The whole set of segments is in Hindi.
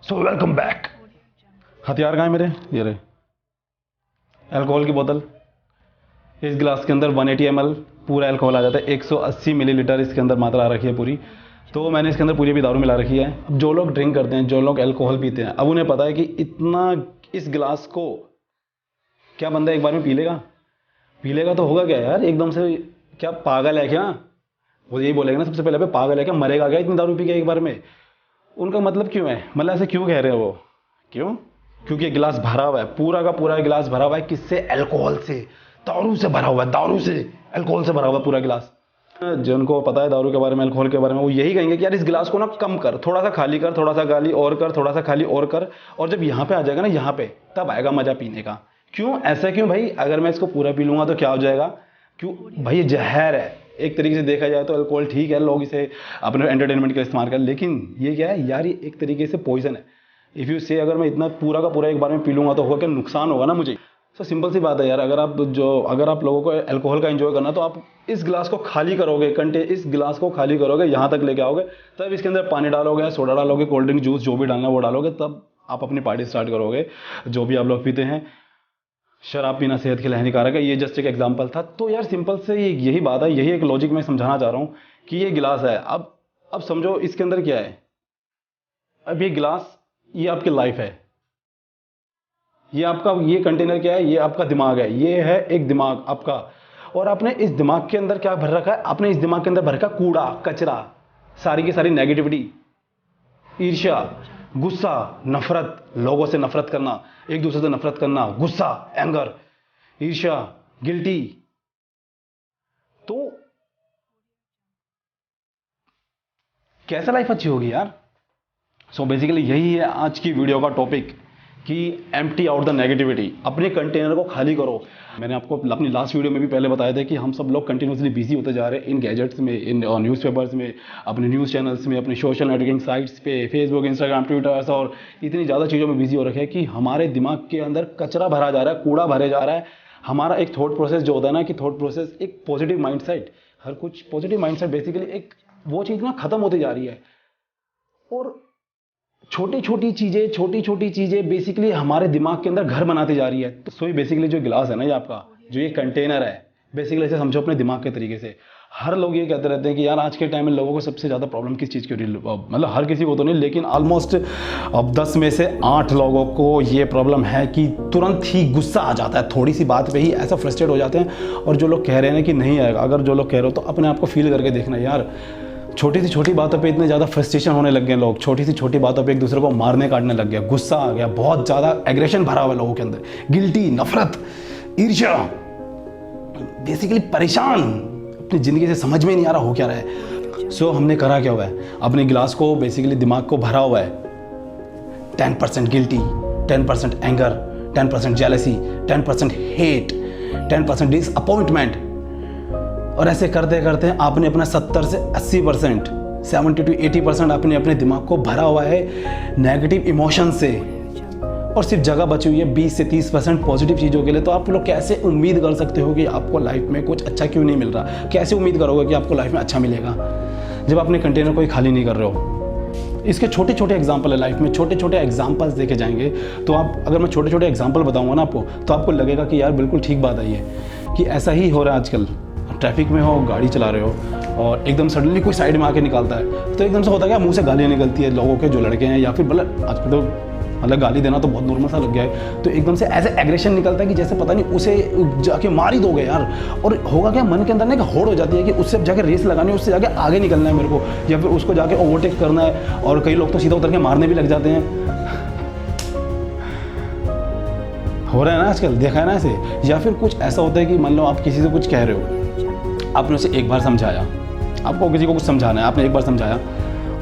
So welcome back. हथियार कहाँ है मेरे? ये रहे अल्कोहल की बोतल। इस गिलास के अंदर 180 ml पूरा अल्कोहल आ जाता है। 180 मिलीलीटर इसके अंदर मात्रा आ रखी है पूरी। तो मैंने इसके अंदर पूरी भी दारू मिला रखी है। अब जो लोग ड्रिंक करते हैं, जो लोग अल्कोहल पीते हैं, अब उन्हें पता है कि इतना इस गिलास को क्या बंदा एक बार में पी लेगा तो होगा क्या यार एकदम से? क्या पागल है क्या? वो यही बोलेगा ना सबसे पहले, पे पागल है क्या, मरेगा क्या इतनी दारू पी के एक बार में? उनका मतलब क्यों है, मतलब ऐसे क्यों कह रहे हैं वो? क्यों? क्योंकि गिलास भरा हुआ है, पूरा का पूरा गिलास भरा हुआ है। किससे? अल्कोहल से, दारू से भरा हुआ है, दारू से, अल्कोहल से भरा हुआ पूरा गिलास। जिनको पता है दारू के बारे में, अल्कोहल के बारे में, वो यही कहेंगे कि यार इस गिलास को ना कम कर, थोड़ा सा खाली कर, थोड़ा सा खाली और कर, थोड़ा सा खाली और कर। और जब यहाँ पे आ जाएगा ना, यहाँ पे, तब आएगा मजा पीने का। क्यों ऐसा? क्यों भाई? अगर मैं इसको पूरा पी लूंगा तो क्या हो जाएगा? क्यों भाई? ये जहर है एक तरीके से देखा जाए तो। अल्कोहल ठीक है, लोग इसे अपने एंटरटेनमेंट के लिए इस्तेमाल करें, लेकिन ये क्या है यार? ये एक तरीके से पॉइजन है। इफ़ यू से अगर मैं इतना पूरा का पूरा एक बार में पी लूंगा तो होगा क्या? नुकसान होगा ना मुझे। तो सिंपल सी बात है यार, अगर आप लोगों को अल्कोहल का एंजॉय करना तो आप इस गिलास को खाली करोगे, इस गिलास को खाली करोगे, यहाँ तक लेके आओगे, तब इसके अंदर पानी डालोगे, सोडा डालोगे, कोल्ड ड्रिंक, जूस, जो भी डालना वो डालोगे, तब आप अपनी पार्टी स्टार्ट करोगे। जो भी आप लोग पीते हैं, शराब पीना सेहत के लिए हानिकारक है, ये जस्ट एक एग्जांपल था। तो यार सिंपल से यही बात है, यही एक लॉजिक मैं समझाना चाह रहा हूँ कि ये गिलास है। अब समझो इसके अंदर क्या है। अब ये गिलास, ये आपकी लाइफ है, ये आपका, ये कंटेनर क्या है? ये आपका दिमाग है। ये है एक दिमाग आपका, और आपने इस दिमाग के अंदर क्या भर रखा है? आपने इस दिमाग के अंदर भर रखा कूड़ा कचरा, सारी की सारी नेगेटिविटी, ईर्ष्या, गुस्सा, नफरत, लोगों से नफरत करना, एक दूसरे से नफरत करना, गुस्सा, एंगर, ईर्ष्या, गिल्टी। तो कैसा लाइफ अच्छी होगी यार? सो बेसिकली यही है आज की वीडियो का टॉपिक कि एम्प्टी आउट द नेगेटिविटी। अपने कंटेनर को खाली करो। मैंने आपको अपनी लास्ट वीडियो में भी पहले बताया था कि हम सब लोग कंटिन्यूसली बिजी होते जा रहे हैं इन गैजेट्स में, इन न्यूज़पेपर्स में, अपने न्यूज़ चैनल्स में, अपने सोशल नेटवर्किंग साइट्स पे, फेसबुक, इंस्टाग्राम, ट्विटर, और इतनी ज़्यादा चीज़ों में बिजी हो रखे हैं कि हमारे दिमाग के अंदर कचरा भरा जा रहा है, कूड़ा भरे जा रहा है। हमारा एक थॉट प्रोसेस जो होता है ना, कि थॉट प्रोसेस एक पॉजिटिव माइंडसेट, हर कुछ पॉजिटिव माइंडसेट, बेसिकली एक वो चीज़ ना खत्म होती जा रही है। और छोटी छोटी चीजें बेसिकली हमारे दिमाग के अंदर घर बनाती जा रही है। तो सो बेसिकली जो गिलास है ना, ये आपका जो ये कंटेनर है, बेसिकली ऐसे समझो अपने दिमाग के तरीके से। हर लोग ये कहते रहते हैं कि यार आज के टाइम में लोगों को सबसे ज़्यादा प्रॉब्लम किस चीज़ की हो रही है? मतलब हर किसी को तो नहीं, लेकिन ऑलमोस्ट अब 10 में से 8 लोगों को ये प्रॉब्लम है कि तुरंत ही गुस्सा आ जाता है, थोड़ी सी बात पे ही ऐसा फ्रस्ट्रेट हो जाते हैं। और जो लोग कह रहे हैं कि नहीं आएगा, अगर जो लोग कह रहे हो तो अपने आप को फील करके देखना यार। छोटी सी छोटी बातों पे इतने ज़्यादा फ्रस्ट्रेशन होने लग गए लोग, छोटी सी छोटी बातों पे एक दूसरे को मारने काटने लग गया, गुस्सा आ गया, बहुत ज़्यादा एग्रेशन भरा हुआ है लोगों के अंदर, गिल्टी, नफरत, ईर्ष्या, बेसिकली परेशान, अपनी ज़िंदगी से समझ में नहीं आ रहा हो क्या रहा है। सो हमने करा क्या हुआ है? अपने गिलास को, बेसिकली दिमाग को भरा हुआ है 10% guilty, 10% anger, 10% jealousy, 10% hate, 10% disappointment. और ऐसे करते करते आपने अपना 70 से 80%, 70 to 80% आपने अपने दिमाग को भरा हुआ है नेगेटिव इमोशन से, और सिर्फ जगह बची हुई है 20 से 30% पॉजिटिव चीज़ों के लिए। तो आप लोग कैसे उम्मीद कर सकते हो कि आपको लाइफ में कुछ अच्छा क्यों नहीं मिल रहा? कैसे उम्मीद करोगे कि आपको लाइफ में अच्छा मिलेगा जब अपने कंटेनर को ही खाली नहीं कर रहे हो? इसके छोटे छोटे एग्जाम्पल है लाइफ में, छोटे छोटे एग्जाम्पल्स देखे जाएंगे तो आप, अगर मैं छोटे छोटे एग्जाम्पल बताऊंगा ना आपको, तो आपको लगेगा कि यार बिल्कुल ठीक बात आई है, कि ऐसा ही हो रहा है आजकल। ट्रैफिक में हो, गाड़ी चला रहे हो, और एकदम सडनली कोई साइड में आके निकालता है, तो एकदम से होता है क्या, मुंह से गालियाँ निकलती है लोगों के, जो लड़के हैं, या फिर मतलब आजकल तो मतलब गाली देना तो बहुत नॉर्मल सा लग गया है। तो एकदम से ऐसे एग्रेशन निकलता है कि जैसे पता नहीं उसे जाके मार ही दोगे यार। और होगा क्या, मन के अंदर ना एक होड़ हो जाती है कि उससे जाके रेस लगानी है, उससे जाके आगे निकलना है मेरे को, या फिर उसको जाके ओवरटेक करना है। और कई लोग तो सीधा उतर के मारने भी लग जाते हैं। हो रहा है ना आजकल, देखा है ना ऐसे। या फिर कुछ ऐसा होता है कि मान लो आप किसी से कुछ कह रहे हो, आपने उसे एक बार समझाया, आपको किसी को कुछ समझाना है, आपने एक बार समझाया,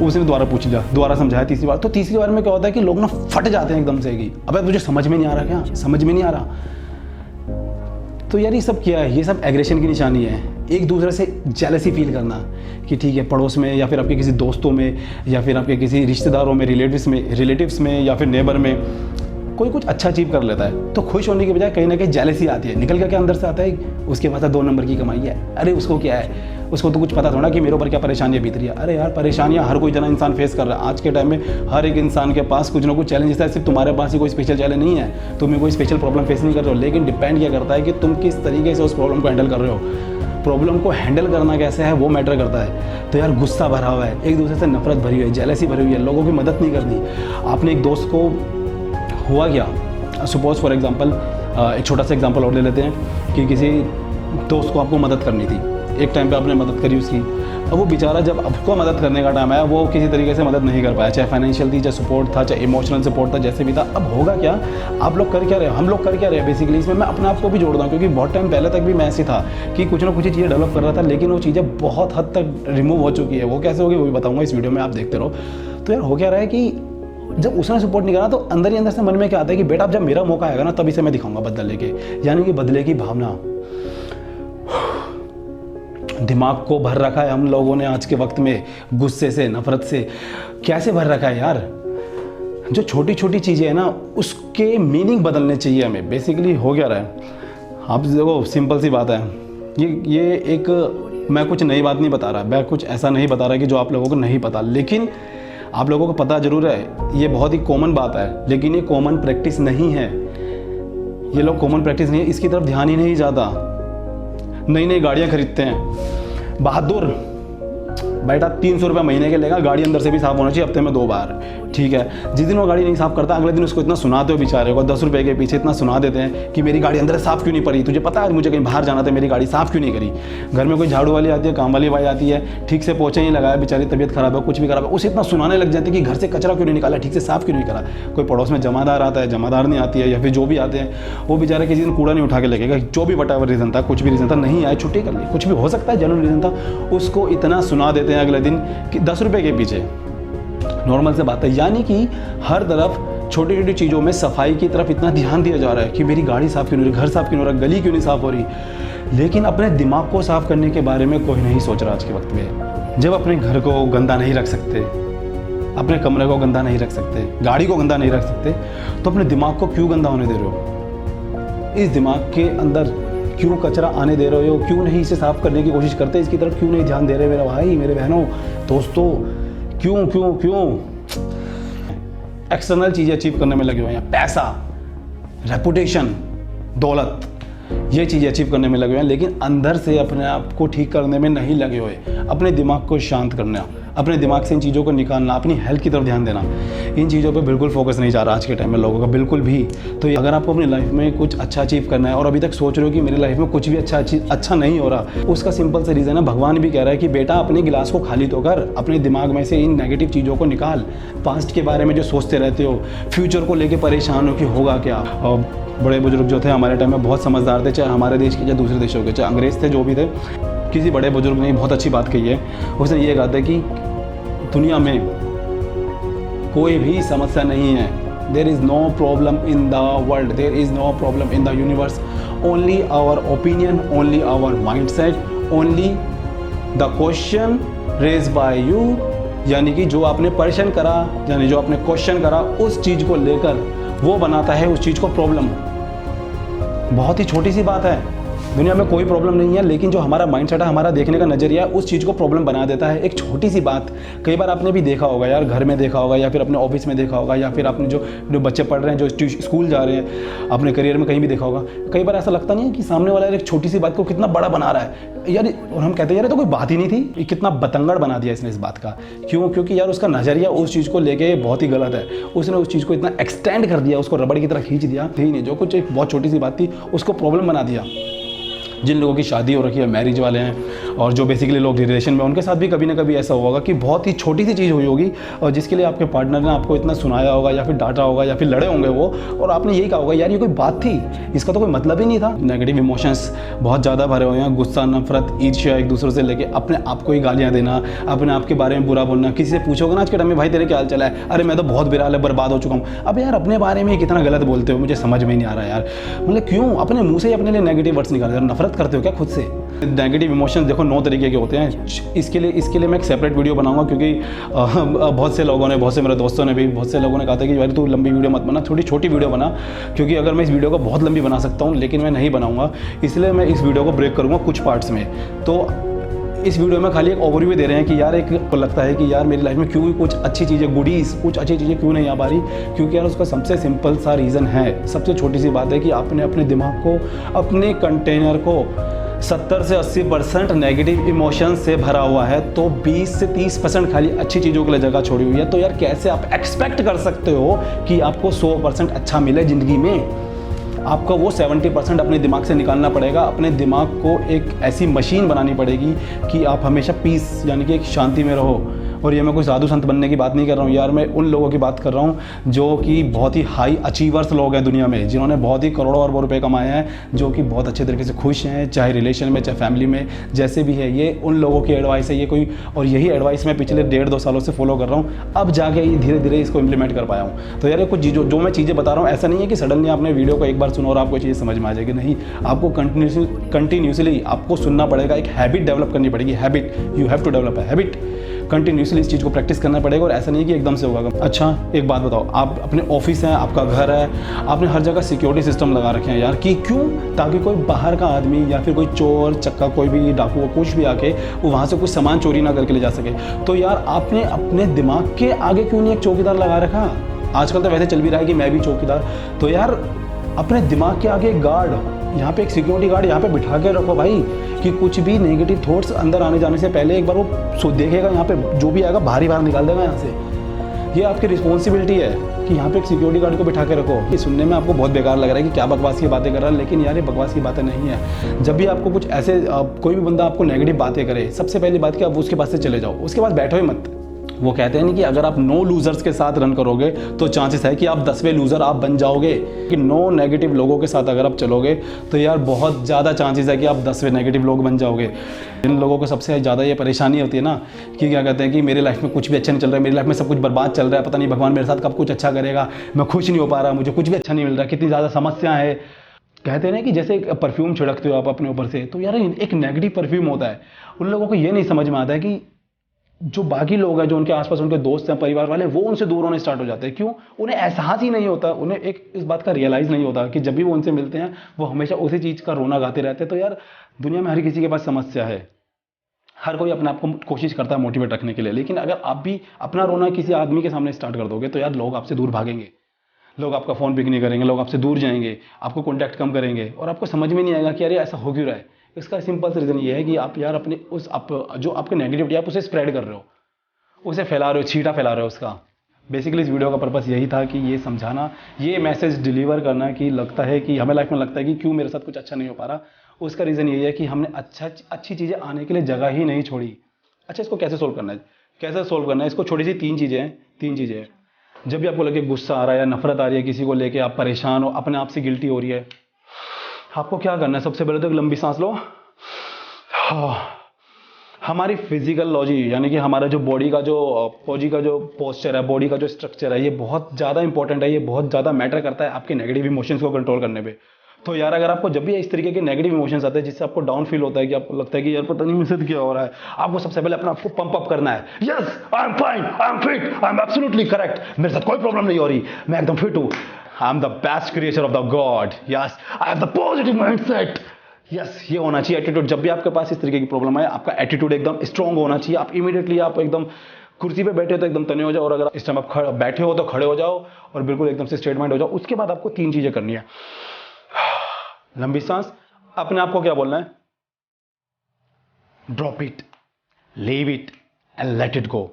उसने दोबारा पूछ लिया, दोबारा समझाया, तीसरी बार, तो तीसरी बार में क्या होता है कि लोग ना फट जाते हैं एकदम से कि अबे तुझे समझ में नहीं आ रहा क्या, समझ में नहीं आ रहा। तो यार ये सब क्या है? ये सब एग्रेशन की निशानी है। एक दूसरे से जेलसी फील करना कि ठीक है, पड़ोस में, या फिर आपके किसी दोस्तों में, या फिर आपके किसी रिश्तेदारों में, रिलेटिव्स में, या फिर नेबर में कोई कुछ अच्छा अचीव कर लेता है तो खुश होने की बजाय कहीं ना कहीं जेलसी आती है। निकल के अंदर से आता है उसके पास 2 नंबर की कमाई है, अरे उसको क्या है, उसको तो कुछ पता थोड़ा कि मेरे ऊपर क्या परेशानियाँ बीत रही है। अरे यार परेशानियाँ हर कोई जना इंसान फेस कर रहा है। आज के टाइम में हर एक इंसान के पास कुछ ना कुछ चैलेंजेस है। सिर्फ तुम्हारे पास ही कोई स्पेशल चैलेंज नहीं है, तुम्हें कोई स्पेशल प्रॉब्लम फेस नहीं कर रहे हो, लेकिन डिपेंड क्या करता है कि तुम किस तरीके से उस प्रॉब्लम को हैंडल कर रहे हो। प्रॉब्लम को हैंडल करना कैसे है वो मैटर करता है। तो यार गुस्सा भरा हुआ है, एक दूसरे से नफरत भरी हुई है, जेलसी भरी हुई है, लोगों की मदद नहीं करनी। आपने एक दोस्त को हुआ क्या, सपोज फॉर एग्जांपल एक छोटा सा एग्जांपल और ले लेते हैं कि किसी दोस्त को आपको मदद करनी थी, एक टाइम पे आपने मदद करी उसकी, अब वो बेचारा जब आपको मदद करने का टाइम आया वो किसी तरीके से मदद नहीं कर पाया, चाहे फाइनेंशियल थी, चाहे सपोर्ट था, चाहे इमोशनल सपोर्ट था, जैसे भी था। अब होगा क्या, आप लोग कर क्या रहे हो, हम लोग कर क्या रहे हैं बेसिकली, इसमें मैं अपने आप को भी जोड़ रहा हूँ क्योंकि बहुत टाइम पहले तक भी मैं ऐसी था कि कुछ ना कुछ चीज़ें डेवलप कर रहा था, लेकिन वो चीज़ें बहुत हद तक रिमूव हो चुकी है। वो कैसे होगी वो भी बताऊँगा इस वीडियो में, आप देखते रहो। तो यार हो क्या रहा है कि जब उसने सपोर्ट नहीं करा तो अंदर ही अंदर से मन में क्या आता है कि बेटा अब जब मेरा मौका आएगा ना तभी से मैं दिखाऊंगा बदल लेके, यानी कि बदले की भावना दिमाग को भर रखा है हम लोगों ने आज के वक्त में, गुस्से से, नफरत से। कैसे भर रखा है यार, जो छोटी छोटी चीज़ें हैं ना उसके मीनिंग बदलने चाहिए हमें। बेसिकली हो क्या रहा है, आप देखो सिंपल सी बात है, ये एक मैं कुछ नई बात नहीं बता रहा, मैं कुछ ऐसा नहीं बता रहा कि जो आप लोगों को नहीं पता, लेकिन आप लोगों को पता जरूर है। ये बहुत ही कॉमन बात है, लेकिन ये कॉमन प्रैक्टिस नहीं है। ये लोग कॉमन प्रैक्टिस नहीं है, इसकी तरफ ध्यान ही नहीं जाता। नई नई गाड़ियाँ खरीदते हैं, बहादुर बेटा 300 रुपये महीने के लेगा, गाड़ी अंदर से भी साफ होना चाहिए हफ्ते में 2 बार, ठीक है। जिस दिन वो गाड़ी नहीं साफ करता अगले दिन उसको इतना सुनाते हो बेचारे को, 10 रुपये के पीछे इतना सुना देते हैं कि मेरी गाड़ी अंदर साफ क्यों नहीं पड़ी, तुझे पता है मुझे कहीं बाहर जाना था मेरी गाड़ी साफ क्यों नहीं करी। घर में कोई झाड़ू वाली आती है, काम वाली भाई आती है, ठीक से पोछे नहीं लगाया, बेचारी तबीयत खराब है, कुछ भी खराब है, उसे इतना सुनाने लग जाते हैं कि घर से कचरा क्यों नहीं निकाला, ठीक से साफ क्यों नहीं करा। कोई पड़ोस में जमादार आता है, जमादार नहीं आती है, या फिर जो भी आते हैं वो बेचारे किसी दिन कूड़ा नहीं उठा के लगेगा, जो भी वट एवर रीज़न था, कुछ भी रीज़न था, नहीं आए छुट्टी कर ली, कुछ भी हो सकता है जेन्युइन रीज़न था, उसको इतना सुना देते हैं अगले दिन कि 10 रुपये के पीछे। नॉर्मल से बात है, यानी कि हर तरफ छोटी छोटी चीज़ों में सफाई की तरफ इतना ध्यान दिया जा रहा है कि मेरी गाड़ी साफ क्यों नहीं हो रही, घर साफ क्यों नहीं हो रहा, गली क्यों नहीं साफ हो रही, लेकिन अपने दिमाग को साफ करने के बारे में कोई नहीं सोच रहा आज के वक्त में। जब अपने घर को गंदा नहीं रख सकते, अपने कमरे को गंदा नहीं रख सकते, गाड़ी को गंदा नहीं रख सकते, तो अपने दिमाग को क्यों गंदा होने दे रहे हो, इस दिमाग के अंदर क्यों कचरा आने दे रहे हो, क्यों नहीं इसे साफ करने की कोशिश करते, इसकी तरफ क्यों नहीं ध्यान दे रहे मेरे भाई, मेरे बहनों, दोस्तों, क्यों क्यों क्यों एक्सटर्नल चीज़ें अचीव करने में लगे हुए हैं, पैसा, रेपुटेशन, दौलत, ये चीज़ें अचीव करने में लगे हुए हैं, लेकिन अंदर से अपने आप को ठीक करने में नहीं लगे हुए। अपने दिमाग को शांत करना, अपने दिमाग से इन चीज़ों को निकालना, अपनी हेल्थ की तरफ ध्यान देना, इन चीज़ों पे बिल्कुल फोकस नहीं जा रहा आज के टाइम में लोगों का, बिल्कुल भी। तो अगर आपको अपनी लाइफ में कुछ अच्छा अचीव करना है और अभी तक सोच रहे हो कि मेरी लाइफ में कुछ भी अच्छा नहीं हो रहा, उसका सिंपल सा रीज़न है, भगवान भी कह रहा है कि बेटा अपने गिलास को खाली तो कर, अपने दिमाग में से इन नेगेटिव चीज़ों को निकाल। पास्ट के बारे में जो सोचते रहते हो, फ्यूचर को लेकर परेशान हो कि होगा क्या। और बड़े बुजुर्ग जो थे हमारे टाइम में बहुत समझदार थे, चाहे हमारे देश के चाहे दूसरे देशों के, चाहे अंग्रेज थे, जो भी थे, किसी बड़े बुजुर्ग ने बहुत अच्छी बात कही है। उसने ये कहा था कि दुनिया में कोई भी समस्या नहीं है, there is no problem in the world, there is no problem in the universe, only our opinion, only our mindset, only the question raise by you, यानी कि जो आपने प्रश्न करा, यानी जो आपने क्वेश्चन करा, उस चीज़ को लेकर वो बनाता है उस चीज़ को प्रॉब्लम। बहुत ही छोटी सी बात है, दुनिया में कोई प्रॉब्लम नहीं है, लेकिन जो हमारा माइंडसेट है, हमारा देखने का नज़रिया उस चीज़ को प्रॉब्लम बना देता है। एक छोटी सी बात, कई बार आपने भी देखा होगा यार, घर में देखा होगा या फिर अपने ऑफिस में देखा होगा, या फिर आपने जो बच्चे पढ़ रहे हैं, जो स्कूल जा रहे हैं, अपने करियर में कहीं भी देखा होगा। कई बार ऐसा लगता नहीं है कि सामने वाला एक छोटी सी बात को कितना बड़ा बना रहा है यार, और हम कहते हैं यार तो कोई बात ही नहीं थी, ये कितना बतंगड़ बना दिया इसने इस बात का। क्यों? क्योंकि यार उसका नज़रिया उस चीज़ को लेके बहुत ही गलत है, उसने उस चीज़ को इतना एक्सटेंड कर दिया, उसको रबड़ की तरह खींच दिया, थी नहीं, जो कुछ एक बहुत छोटी सी बात थी उसको प्रॉब्लम बना दिया। जिन लोगों की शादी हो रखी है, मैरिज वाले हैं, और जो बेसिकली लोग रिलेशन में, उनके साथ भी कभी ना कभी ऐसा होगा कि बहुत ही छोटी सी चीज़ हुई होगी और जिसके लिए आपके पार्टनर ने आपको इतना सुनाया होगा या फिर डांटा होगा या फिर लड़े होंगे वो, और आपने यही कहा होगा यार ये कोई बात थी, इसका तो कोई मतलब ही नहीं था। नेगेटिव इमोशंस बहुत ज़्यादा भरे हुए हैं, गुस्सा, नफरत, ईर्ष्या, एक दूसरे से लेके अपने आप को ही गालियाँ देना, अपने आप के बारे में बुरा बोलना। किसी से पूछोगे ना आज के टाइम में, भाई तेरे क्या हाल चला है, अरे मैं तो बहुत बुरा हाल है, बर्बाद हो चुका हूँ। अब यार अपने बारे में कितना गलत बोलते हो, मुझे समझ में नहीं आ रहा यार, मतलब क्यों अपने मुँह से ही अपने लिए नेगेटिव वर्ड्स निकालते हो। नफरत नफरत करते हो क्या खुद से? नेगेटिव इमोशंस देखो 9 तरीके के होते हैं। इसके लिए मैं एक सेपरेट वीडियो बनाऊंगा, क्योंकि बहुत से लोगों ने, बहुत से मेरे दोस्तों ने भी, बहुत से लोगों ने कहा था कि यार तू लंबी वीडियो मत बना, थोड़ी छोटी वीडियो बना, क्योंकि अगर मैं इस वीडियो को बहुत लंबी बना सकता हूँ लेकिन मैं नहीं बनाऊंगा, इसलिए मैं इस वीडियो को ब्रेक करूँगा कुछ पार्ट्स में। तो इस वीडियो में खाली एक ओवरव्यू दे रहे हैं कि यार एक को लगता है कि यार मेरी लाइफ में क्यों कुछ अच्छी चीज़ें, गुडीज़, कुछ अच्छी चीज़ें क्यों नहीं आ पा रही, क्योंकि यार उसका सबसे सिंपल सा रीज़न है, सबसे छोटी सी बात है कि आपने अपने दिमाग को, अपने कंटेनर को 70 से 80% नेगेटिव इमोशंस से भरा हुआ है, तो 20 से 30% खाली अच्छी चीज़ों के लिए जगह छोड़ी हुई है। तो यार कैसे आप एक्सपेक्ट कर सकते हो कि आपको 100% अच्छा मिले ज़िंदगी में? आपको वो 70% अपने दिमाग से निकालना पड़ेगा। अपने दिमाग को एक ऐसी मशीन बनानी पड़ेगी कि आप हमेशा पीस, यानी कि एक शांति में रहो। और ये मैं कोई साधु संत बनने की बात नहीं कर रहा हूँ यार, मैं उन लोगों की बात कर रहा हूँ जो कि बहुत ही हाई अचीवर्स लोग हैं दुनिया में, जिन्होंने बहुत ही करोड़ों अरबों रुपए कमाए हैं, जो कि बहुत अच्छे तरीके से खुश हैं, चाहे रिलेशन में, चाहे फैमिली में, जैसे भी है। ये उन लोगों की एडवाइस है ये कोई, और यही एडवाइस मैं पिछले 1.5-2 सालों से फॉलो कर रहा हूँ, अब जाके धीरे धीरे इसको इम्प्लीमेंट कर पाया हूँ। तो यार ये कुछ जो मैं चीज़ें बता रहा हूँ, ऐसा नहीं है कि सडनली आपने वीडियो को एक बार सुनो और आपको चीज़ें समझ में आ जाएगी, नहीं, आपको कंटिन्यूसली आपको सुनना पड़ेगा, एक हैबिट डेवलप करनी पड़ेगी। Habit, you have to develop a habit. Continuously इस चीज़ को प्रैक्टिस करना पड़ेगा, और ऐसा नहीं कि एकदम से होगा। अच्छा एक बात बताओ, आप अपने ऑफिस है, आपका घर है, आपने हर जगह सिक्योरिटी सिस्टम लगा रखे हैं यार, कि क्यों? ताकि कोई बाहर का आदमी या फिर कोई चोर चक्का, कोई भी डाकू कुछ भी आके वो वहाँ से कुछ सामान चोरी ना करके ले जा सके। तो यार आपने अपने दिमाग के आगे क्यों नहीं एक चौकीदार लगा रखा? आजकल तो वैसे चल भी रहा है कि मैं भी चौकीदार। तो यार अपने दिमाग के आगे एक गार्ड, यहाँ पे एक सिक्योरिटी गार्ड यहाँ पे बिठा के रखो भाई, कि कुछ भी नेगेटिव थॉट्स अंदर आने जाने से पहले एक बार वो देखेगा, यहाँ पे जो भी आएगा बाहर निकाल देगा यहाँ से। ये आपकी रिस्पॉन्सिबिलिटी है कि यहाँ पे एक सिक्योरिटी गार्ड को बिठा के रखो। ये सुनने में आपको बहुत बेकार लग रहा है कि क्या बकवास की बातें कर रहा है, लेकिन यार ये बकवास की बातें नहीं है। जब भी आपको कुछ ऐसे कोई भी बंदा आपको नेगेटिव बातें करे, सबसे पहली बात कि आप उसके पास से चले जाओ, उसके पास बैठो ही मत। वो कहते हैं ना कि अगर आप 9 लूजर्स के साथ रन करोगे तो चांसेस है कि आप 10वें लूजर आप बन जाओगे। कि 9 नेगेटिव लोगों के साथ अगर आप चलोगे तो यार बहुत ज़्यादा चांसेस है कि आप 10वें नेगेटिव लोग बन जाओगे। इन लोगों को सबसे ज़्यादा ये परेशानी होती है ना कि क्या कहते हैं कि मेरी लाइफ में कुछ भी अच्छा नहीं चल रहा है, मेरी लाइफ में सब कुछ बर्बाद चल रहा है, पता नहीं भगवान मेरे साथ कब कुछ अच्छा करेगा, मैं खुश नहीं हो पा रहा, मुझे कुछ भी अच्छा नहीं मिल रहा, कितनी ज़्यादा समस्या है। कहते हैं ना कि जैसे एक परफ्यूम छिड़कते हो आप अपने ऊपर से, तो यार एक नेगेटिव परफ्यूम होता है। उन लोगों को ये नहीं समझ में आता है कि जो बाकी लोग हैं, जो उनके आसपास उनके दोस्त हैं, परिवार वाले, वो उनसे दूर होने स्टार्ट हो जाते हैं। क्यों? उन्हें एहसास ही नहीं होता, उन्हें एक इस बात का रियलाइज़ नहीं होता कि जब भी वो उनसे मिलते हैं वो हमेशा उसी चीज़ का रोना गाते रहते हैं। तो यार दुनिया में हर किसी के पास समस्या है, हर कोई अपने आप को कोशिश करता है मोटिवेट रखने के लिए, लेकिन अगर आप भी अपना रोना किसी आदमी के सामने स्टार्ट कर दोगे तो यार लोग आपसे दूर भागेंगे, लोग आपका फ़ोन पिक नहीं करेंगे, लोग आपसे दूर जाएंगे, आपको कॉन्टैक्ट कम करेंगे, और आपको समझ में नहीं आएगा कि यार ये ऐसा हो क्यों रहा है। इसका सिंपल सा रीज़न ये है कि आप यार अपने जो आपके नेगेटिविटी आप उसे स्प्रेड कर रहे हो, उसे फैला रहे हो, छीटा फैला रहे हो उसका। बेसिकली इस वीडियो का पर्पस यही था कि ये समझाना, ये मैसेज डिलीवर करना कि लगता है कि हमें लाइफ में लगता है कि क्यों मेरे साथ कुछ अच्छा नहीं हो पा रहा, उसका रीज़न यही है कि हमने अच्छी चीज़ें आने के लिए जगह ही नहीं छोड़ी। अच्छा इसको कैसे सोल्व करना है? कैसे सोल्व करना है इसको? छोटी सी 3 चीज़ें हैं। जब भी आपको लगे गुस्सा आ रहा है या नफरत आ रही है किसी को लेके, आप परेशान हो, अपने आप से गिल्टी हो रही है, आपको क्या करना है? सबसे पहले तो एक लंबी सांस लो। हमारी फिजिकल लॉजी, यानी कि हमारा जो बॉडी का जो पोस्चर है, बॉडी का जो स्ट्रक्चर है, ये बहुत ज़्यादा इंपॉर्टेंट है, ये बहुत ज़्यादा मैटर करता है आपके नेगेटिव इमोशंस को कंट्रोल करने पे। तो यार अगर आपको जब भी इस तरीके के नेगेटिव इमोशंस आते हैं जिससे आपको डाउन फील होता है, कि आपको लगता है कि यार पता नहीं मुझसे क्या हो रहा है, आपको सबसे पहले अपना आपको पंप अप करना है। Yes I am fine, I am fit, I am absolutely correct, मेरे साथ कोई प्रॉब्लम नहीं हो रही, मैं एकदम फिट हूँ, I am the best creature of the God, yes I have the positive mindset. Yes ये होना चाहिए एटीट्यूड। जब भी आपके पास इस तरीके की प्रॉब्लम है, आपका एटीट्यूड एकदम स्ट्रांग होना चाहिए। आप इमीडिएटली आप एकदम कुर्सी पे बैठे हो तो एकदम तने हो जाओ, और अगर इस टाइम आप बैठे हो तो खड़े हो जाओ और बिल्कुल एकदम से स्ट्रेट माइंड हो जाओ। उसके बाद आपको 3 चीजें करनी है। लंबी सांस, अपने आप को क्या बोलना है? Drop it, leave it and let it गो।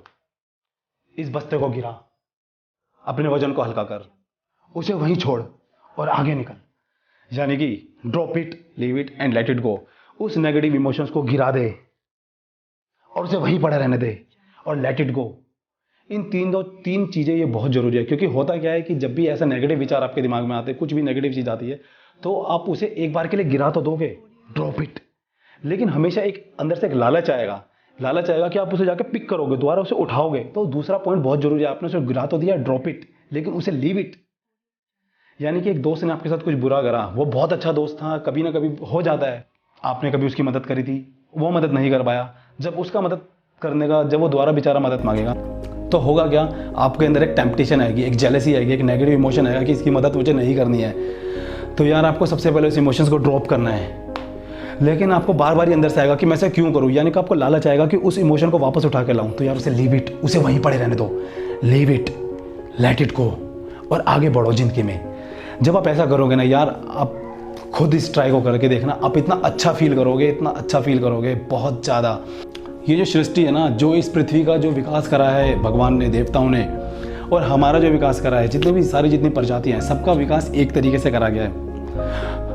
इस बस्ते को गिरा, अपने वजन को हल्का कर, उसे वहीं छोड़ और आगे निकल। यानी कि drop it, leave it and let it गो। उस नेगेटिव इमोशंस को गिरा दे और उसे वहीं पड़े रहने दे, और लेट इट गो। इन 3 चीजें ये बहुत जरूरी है, क्योंकि होता क्या है कि जब भी ऐसा नेगेटिव विचार आपके दिमाग में आते हैं, कुछ भी नेगेटिव चीज आती है, तो आप उसे एक बार के लिए गिरा तो दोगे, ड्रॉप इट, लेकिन हमेशा एक अंदर से एक लालच आएगा कि आप उसे जाके पिक करोगे, दोबारा उसे उठाओगे। तो दूसरा पॉइंट बहुत जरूरी है, आपने उसे गिरा तो दिया ड्रॉप इट, लेकिन उसे लीव इट। यानी कि एक दोस्त ने आपके साथ कुछ बुरा करा, वो बहुत अच्छा दोस्त था, कभी ना कभी हो जाता है, आपने कभी उसकी मदद करी थी, वो मदद नहीं कर पाया। जब उसका मदद करने का, जब वो दोबारा बेचारा मदद मांगेगा तो होगा क्या, आपके अंदर एक टेम्पटेशन आएगी, एक जेलसी आएगी, एक नेगेटिव इमोशन आएगा कि इसकी मदद मुझे नहीं करनी है। तो यार आपको सबसे पहले उस इमोशंस को ड्रॉप करना है। लेकिन आपको बार बार ही अंदर से आएगा कि मैं ऐसा क्यों करूँ, यानी कि आपको लालच आएगा कि उस इमोशन को वापस उठा के लाऊं। तो यार उसे लीव इट, उसे वहीं पड़े रहने दो, लीव इट, लेट इट गो और आगे बढ़ो ज़िंदगी में। जब आप ऐसा करोगे ना यार, आप खुद इस ट्राई को करके देखना, आप इतना अच्छा फील करोगे, इतना अच्छा फील करोगे, बहुत ज़्यादा। ये जो सृष्टि है ना, जो इस पृथ्वी का जो विकास करा है भगवान ने, देवताओं ने, और हमारा जो विकास करा है, जितने भी सारी जितनी प्रजातियाँ हैं, सबका विकास एक तरीके से करा गया है।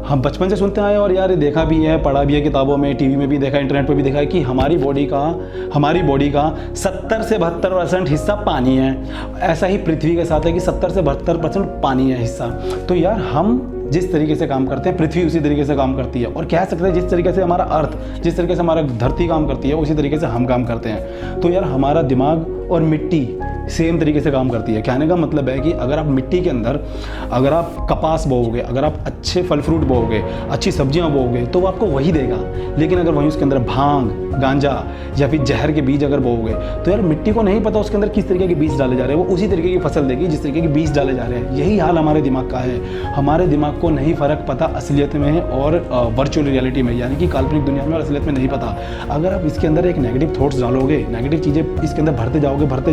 हम बचपन से सुनते आए और यार ये देखा भी है, पढ़ा भी है किताबों में, टीवी में भी देखा, इंटरनेट पे भी देखा है कि हमारी बॉडी का 70 से 72% हिस्सा पानी है। ऐसा ही पृथ्वी के साथ है कि 70 से 72% पानी है हिस्सा। तो यार हम जिस तरीके से काम करते हैं, पृथ्वी उसी तरीके से काम करती है। और कह सकते हैं जिस तरीके से हमारा अर्थ, जिस तरीके से हमारा धरती काम करती है, उसी तरीके से हम काम करते हैं। तो यार हमारा दिमाग और मिट्टी सेम तरीके से काम करती है। कहने का मतलब है कि अगर आप मिट्टी के अंदर, अगर आप कपास बोओगे, अगर आप अच्छे फल फ्रूट बोओगे, अच्छी सब्जियां बोओगे, तो वो आपको वही देगा। लेकिन अगर वहीं उसके अंदर भांग, गांजा या फिर जहर के बीज अगर बोओगे, तो यार मिट्टी को नहीं पता उसके अंदर किस तरीके के बीज डाले जा रहे हैं, वो उसी तरीके की फसल देगी जिस तरीके के बीज डाले जा रहे हैं। यही हाल हमारे दिमाग का है। हमारे दिमाग को नहीं फ़र्क पता असलियत में और वर्चुअल रियलिटी में, यानी कि काल्पनिक दुनिया में और असलियत में नहीं पता। अगर आप इसके अंदर एक नेगेटिव थॉट्स डालोगे, नेगेटिव चीज़ें इसके अंदर भरते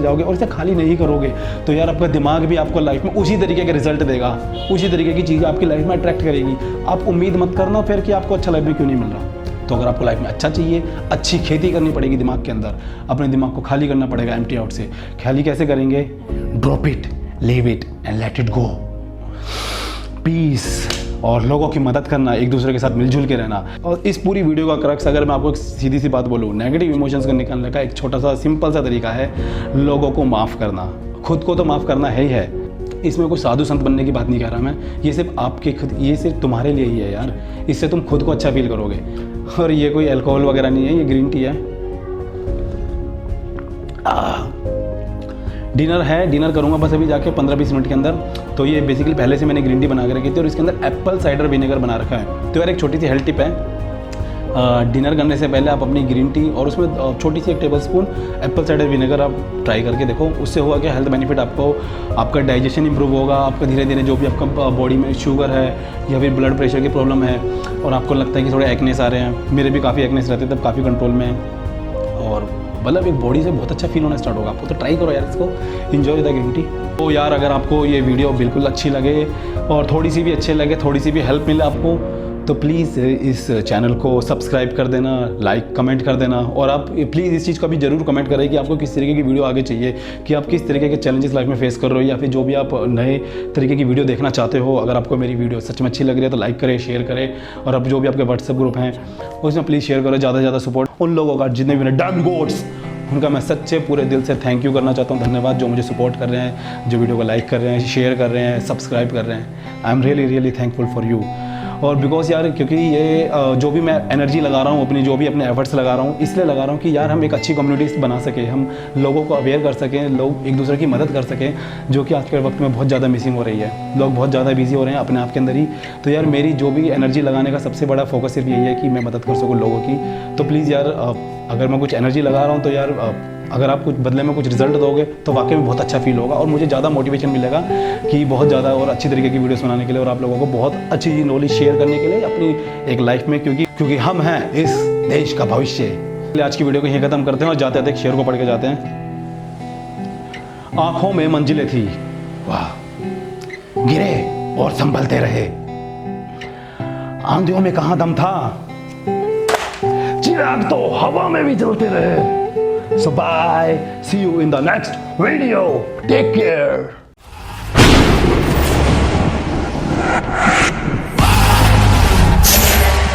जाओगे और इसे खाली नहीं करोगे, तो यार आपका दिमाग भी आपको लाइफ में उसी तरीके के रिजल्ट देगा, उसी तरीके की चीज़ें आपकी लाइफ में अट्रैक्ट करेगी। आप उम्मीद मत करना फिर कि आपको अच्छा लाइफ में क्यों नहीं मिल रहा। तो अगर आपको लाइफ में अच्छा चाहिए, अच्छी खेती करनी पड़ेगी दिमाग के अंदर, अपने दिमाग को खाली करना पड़ेगा एम्प्टी आउट से। खाली कैसे करेंगे? Drop it, leave it and let it go. Peace और लोगों की मदद करना, एक दूसरे के साथ मिलजुल के रहना। और इस पूरी वीडियो का क्रक्स, अगर मैं आपको एक सीधी सी बात बोलूँ, नेगेटिव इमोशंस को निकालने का एक छोटा सा सिंपल सा तरीका है लोगों को माफ़ करना। खुद को तो माफ़ करना है ही है, इसमें कोई साधु संत बनने की बात नहीं कर रहा मैं। ये सिर्फ आपके खुद, ये सिर्फ तुम्हारे लिए ही है यार। इससे तुम खुद को अच्छा फील करोगे। और ये कोई अल्कोहल वगैरह नहीं है, ये ग्रीन टी है। डिनर करूँगा बस अभी जाके 15-20 मिनट के अंदर। तो ये बेसिकली पहले से मैंने ग्रीन टी बना के रखी थी और इसके अंदर एप्पल साइडर विनेगर बना रखा है। तो यार एक छोटी सी हेल्थ टिप है, डिनर करने से पहले आप अपनी ग्रीन टी और उसमें छोटी सी 1 टेबलस्पून एप्पल साइडर विनेगर आप ट्राई करके देखो। उससे होगा क्या, हेल्थ बेनिफिट आपको, आपका डाइजेशन इंप्रूव होगा, आपका धीरे धीरे जो भी आपका बॉडी में शुगर है या फिर ब्लड प्रेशर की प्रॉब्लम है और आपको लगता है कि थोड़े एक्नेस आ रहे हैं, मेरे भी काफ़ी एक्नेस रहते तब काफ़ी कंट्रोल में है, और मतलब एक बॉडी से बहुत अच्छा फील होना स्टार्ट होगा आपको। तो ट्राई करो यार इसको, एंजॉय द ग्रीन टी। तो यार अगर आपको ये वीडियो बिल्कुल अच्छी लगे और थोड़ी सी भी अच्छी लगे, थोड़ी सी भी हेल्प मिले आपको, तो प्लीज़ इस चैनल को सब्सक्राइब कर देना, लाइक कमेंट कर देना। और आप प्लीज़ इस चीज़ का भी ज़रूर कमेंट करें कि आपको किस तरीके की वीडियो आगे चाहिए, कि आप किस तरीके के चैलेंजेस लाइफ में फेस कर रहे हो, या फिर जो भी आप नए तरीके की वीडियो देखना चाहते हो। अगर आपको मेरी वीडियो सच में अच्छी लग रही है तो लाइक करें, शेयर करें, और अब जो भी आपके व्हाट्सएप ग्रुप हैं उसमें प्लीज़ शेयर करो। ज़्यादा से ज़्यादा सपोर्ट उन लोगों का जितने भी डन गोड्स, उनका मैं सच्चे पूरे दिल से थैंक यू करना चाहता हूँ। धन्यवाद जो मुझे सपोर्ट कर रहे हैं, जो वीडियो को लाइक कर रहे हैं, शेयर कर रहे हैं, सब्सक्राइब कर रहे हैं। I am really thankful for you. और बिकॉज यार क्योंकि ये जो भी मैं एनर्जी लगा रहा हूँ अपनी, जो भी अपने एफर्ट्स लगा रहा हूँ, इसलिए लगा रहा हूँ कि यार हम एक अच्छी कम्युनिटी बना सकें, हम लोगों को अवेयर कर सकें, लोग एक दूसरे की मदद कर सकें, जो कि आज के वक्त में बहुत ज़्यादा मिसिंग हो रही है। लोग बहुत ज़्यादा बिजी हो रहे हैं अपने आप के अंदर ही। तो यार मेरी जो भी एनर्जी लगाने का सबसे बड़ा फोकस सिर्फ यही है कि मैं मदद कर सकूँ लोगों की। तो प्लीज़ यार अगर मैं कुछ एनर्जी लगा रहा हूँ तो यार अगर आप कुछ बदले में कुछ रिजल्ट दोगे तो वाकई में बहुत अच्छा फील होगा और मुझे ज़्यादा मोटिवेशन मिलेगा कि बहुत ज़्यादा और अच्छी तरीके की वीडियोस बनाने के लिए और आप लोगों को बहुत अच्छी नॉलेज शेयर करने के लिए अपनी एक लाइफ में, क्योंकि हम हैं इस देश का भविष्य। आज की वीडियो को यहीं खत्म करते हैं और जाते एक शेर को पढ़ के जाते हैं। आंखों में मंजिलें थी, वाह, गिरे और संभलते रहे, आंधियों में कहाँ दम था, चिराग तो हवा में भी जलते रहे। So bye, see you in the next video. Take care.